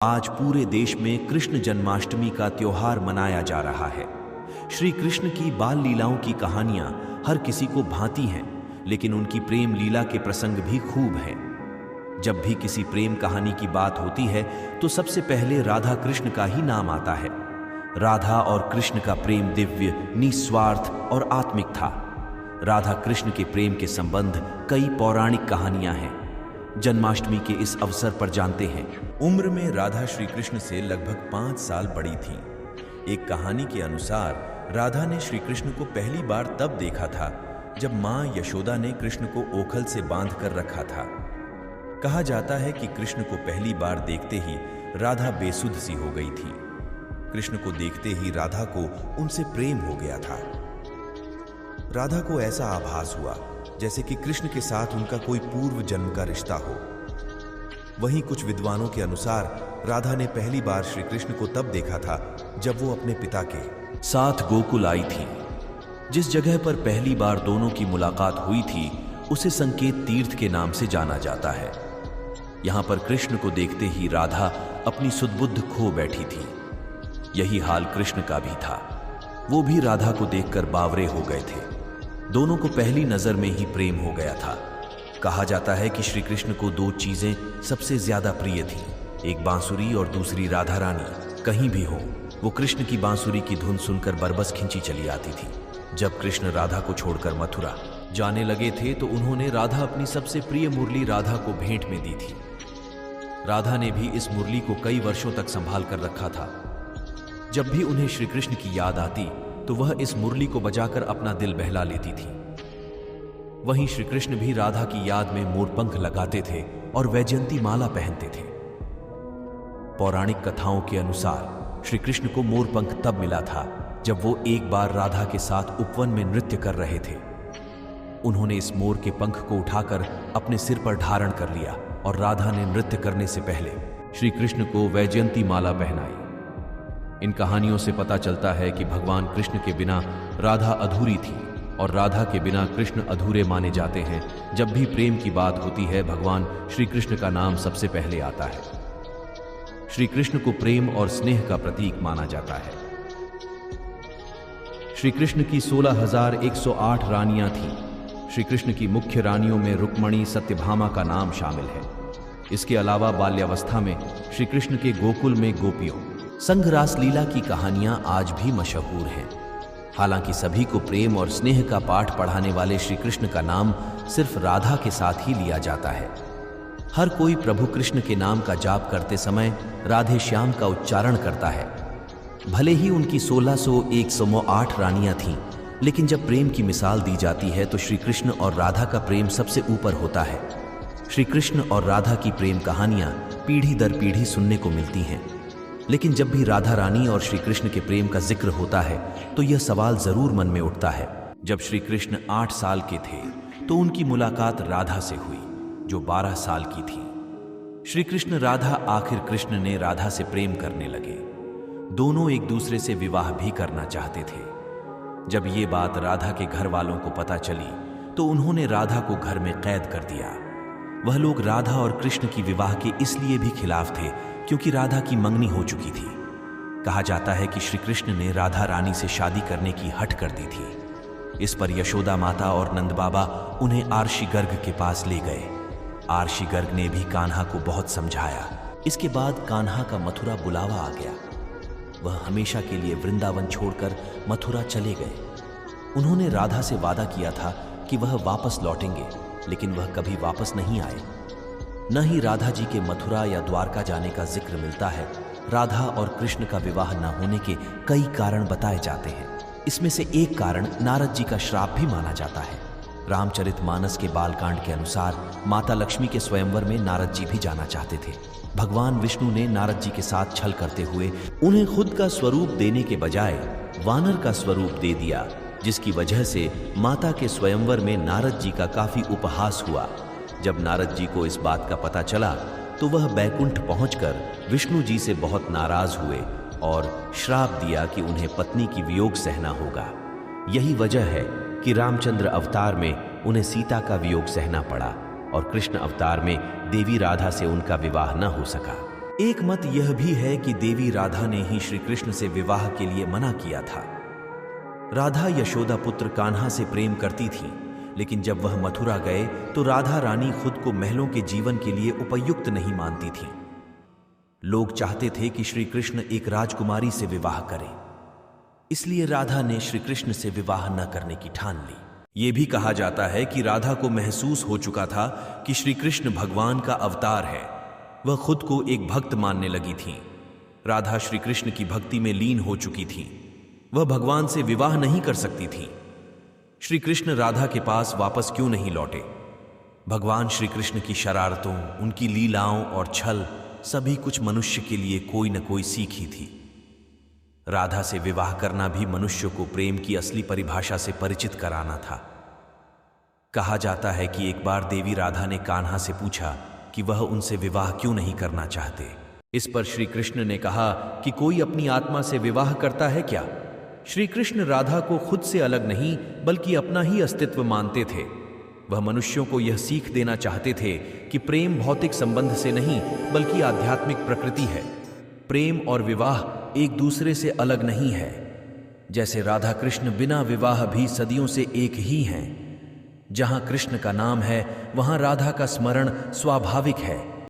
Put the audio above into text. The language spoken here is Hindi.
आज पूरे देश में कृष्ण जन्माष्टमी का त्योहार मनाया जा रहा है। श्री कृष्ण की बाल लीलाओं की कहानियां हर किसी को भाती हैं, लेकिन उनकी प्रेम लीला के प्रसंग भी खूब हैं। जब भी किसी प्रेम कहानी की बात होती है तो सबसे पहले राधा कृष्ण का ही नाम आता है। राधा और कृष्ण का प्रेम दिव्य, निस्वार्थ और आत्मिक था। राधा कृष्ण के प्रेम के संबंध कई पौराणिक कहानियां हैं। जन्माष्टमी के इस अवसर पर जानते हैं। उम्र में राधा श्री कृष्ण से लगभग 5 साल बड़ी थी। एक कहानी के अनुसार राधा ने श्री कृष्ण को पहली बार तब देखा था जब मां यशोदा ने कृष्ण को ओखल से बांध कर रखा था। कहा जाता है कि कृष्ण को पहली बार देखते ही राधा बेसुध सी हो गई थी। कृष्ण को देखते ही राधा को उनसे प्रेम हो गया था। राधा को ऐसा आभास हुआ जैसे कि कृष्ण के साथ उनका कोई पूर्व जन्म का रिश्ता हो। वहीं कुछ विद्वानों के अनुसार राधा ने पहली बार श्री कृष्ण को तब देखा था जब वो अपने पिता के साथ गोकुल आई थी। जिस जगह पर पहली बार दोनों की मुलाकात हुई थी उसे संकेत तीर्थ के नाम से जाना जाता है। यहां पर कृष्ण को देखते ही राधा अपनी सुध-बुद्ध खो बैठी थी। यही हाल कृष्ण का भी था। वो भी राधा को देखकर बावरे हो गए थे। दोनों को पहली नजर में ही प्रेम हो गया था। कहा जाता है कि श्री कृष्ण को 2 चीजें सबसे ज्यादा प्रिय थी, एक बांसुरी और दूसरी राधा रानी। कहीं भी हो वो कृष्ण की बांसुरी की धुन सुनकर बरबस खिंची चली आती थी। जब कृष्ण राधा को छोड़कर मथुरा जाने लगे थे तो उन्होंने राधा अपनी सबसे प्रिय मुरली राधा को भेंट में दी थी। राधा ने भी इस मुरली को कई वर्षों तक संभाल कर रखा था। जब भी उन्हें श्री कृष्ण की याद आती तो वह इस मुरली को बजाकर अपना दिल बहला लेती थी। वहीं श्री कृष्ण भी राधा की याद में मोरपंख लगाते थे और वैजयंती माला पहनते थे। पौराणिक कथाओं के अनुसार श्री कृष्ण को मोरपंख तब मिला था जब वो एक बार राधा के साथ उपवन में नृत्य कर रहे थे। उन्होंने इस मोर के पंख को उठाकर अपने सिर पर धारण कर लिया और राधा ने नृत्य करने से पहले श्री कृष्ण को वैजयंती माला पहनाई। इन कहानियों से पता चलता है कि भगवान कृष्ण के बिना राधा अधूरी थी और राधा के बिना कृष्ण अधूरे माने जाते हैं। जब भी प्रेम की बात होती है भगवान श्री कृष्ण का नाम सबसे पहले आता है। श्री कृष्ण को प्रेम और स्नेह का प्रतीक माना जाता है। श्री कृष्ण की 16,108 रानियां थीं। श्री कृष्ण की मुख्य रानियों में रुक्मणी, सत्यभामा का नाम शामिल है। इसके अलावा बाल्यावस्था में श्री कृष्ण के गोकुल में गोपियों संग रास लीला की कहानियां आज भी मशहूर हैं। हालांकि सभी को प्रेम और स्नेह का पाठ पढ़ाने वाले श्री कृष्ण का नाम सिर्फ राधा के साथ ही लिया जाता है। हर कोई प्रभु कृष्ण के नाम का जाप करते समय राधे श्याम का उच्चारण करता है। भले ही उनकी 16,108 रानियां थीं, लेकिन जब प्रेम की मिसाल दी जाती है तो श्री कृष्ण और राधा का प्रेम सबसे ऊपर होता है। श्री कृष्ण और राधा की प्रेम कहानियां पीढ़ी दर पीढ़ी सुनने को मिलती हैं। लेकिन जब भी राधा रानी और श्री कृष्ण के प्रेम का जिक्र होता है तो यह सवाल जरूर मन में उठता है। जब श्री कृष्ण 8 साल के थे तो उनकी मुलाकात राधा से हुई जो 12 साल की थी। श्री कृष्ण राधा, आखिर कृष्ण ने राधा से प्रेम करने लगे। दोनों एक दूसरे से विवाह भी करना चाहते थे। जब ये बात राधा के घर वालों को पता चली तो उन्होंने राधा को घर में कैद कर दिया। वह लोग राधा और कृष्ण की विवाह के इसलिए भी खिलाफ थे क्योंकि राधा की मंगनी हो चुकी थी। कहा जाता है कि श्री कृष्ण ने राधा रानी से शादी करने की हठ कर दी थी। इस पर यशोदा माता और नंद बाबा उन्हें आर्षि गर्ग के पास ले गए। आर्षि गर्ग ने भी कान्हा को बहुत समझाया। इसके बाद कान्हा का मथुरा बुलावा आ गया। वह हमेशा के लिए वृंदावन छोड़कर मथुरा चले गए। उन्होंने राधा से वादा किया था कि वह वापस लौटेंगे, लेकिन वह कभी वापस नहीं आए। न ही राधा जी के मथुरा या द्वारका जाने का जिक्र मिलता है। राधा और कृष्ण का विवाह न होने के कई कारण बताए जाते हैं। इसमें से एक कारण नारद जी का श्राप भी माना जाता है। रामचरितमानस के बालकांड के अनुसार माता लक्ष्मी के स्वयंवर में नारद जी भी जाना चाहते थे। भगवान विष्णु ने नारद जी के साथ छल करते हुए उन्हें खुद का स्वरूप देने के बजाय वानर का स्वरूप दे दिया, जिसकी वजह से माता के स्वयंवर में नारद जी का काफी उपहास हुआ। जब नारद जी को इस बात का पता चला तो वह बैकुंठ पहुंचकर विष्णु जी से बहुत नाराज हुए और श्राप दिया कि उन्हें पत्नी की वियोग सहना होगा। यही वजह है कि रामचंद्र अवतार में उन्हें सीता का वियोग सहना पड़ा और कृष्ण अवतार में देवी राधा से उनका विवाह न हो सका। एक मत यह भी है कि देवी राधा ने ही श्री कृष्ण से विवाह के लिए मना किया था। राधा यशोदा पुत्र कान्हा से प्रेम करती थी, लेकिन जब वह मथुरा गए तो राधा रानी खुद को महलों के जीवन के लिए उपयुक्त नहीं मानती थी। लोग चाहते थे कि श्री कृष्ण एक राजकुमारी से विवाह करें, इसलिए राधा ने श्री कृष्ण से विवाह न करने की ठान ली। ये भी कहा जाता है कि राधा को महसूस हो चुका था कि श्री कृष्ण भगवान का अवतार है। वह खुद को एक भक्त मानने लगी थी। राधा श्री कृष्ण की भक्ति में लीन हो चुकी थी। वह भगवान से विवाह नहीं कर सकती थी। श्री कृष्ण राधा के पास वापस क्यों नहीं लौटे? भगवान श्री कृष्ण की शरारतों, उनकी लीलाओं और छल, सभी कुछ मनुष्य के लिए कोई न कोई सीख ही थी। राधा से विवाह करना भी मनुष्य को प्रेम की असली परिभाषा से परिचित कराना था। कहा जाता है कि एक बार देवी राधा ने कान्हा से पूछा कि वह उनसे विवाह क्यों नहीं करना चाहते। इस पर श्री कृष्ण ने कहा कि कोई अपनी आत्मा से विवाह करता है क्या? श्री कृष्ण राधा को खुद से अलग नहीं बल्कि अपना ही अस्तित्व मानते थे। वह मनुष्यों को यह सीख देना चाहते थे कि प्रेम भौतिक संबंध से नहीं बल्कि आध्यात्मिक प्रकृति है। प्रेम और विवाह एक दूसरे से अलग नहीं है। जैसे राधा कृष्ण बिना विवाह भी सदियों से एक ही हैं। जहां कृष्ण का नाम है वहां राधा का स्मरण स्वाभाविक है।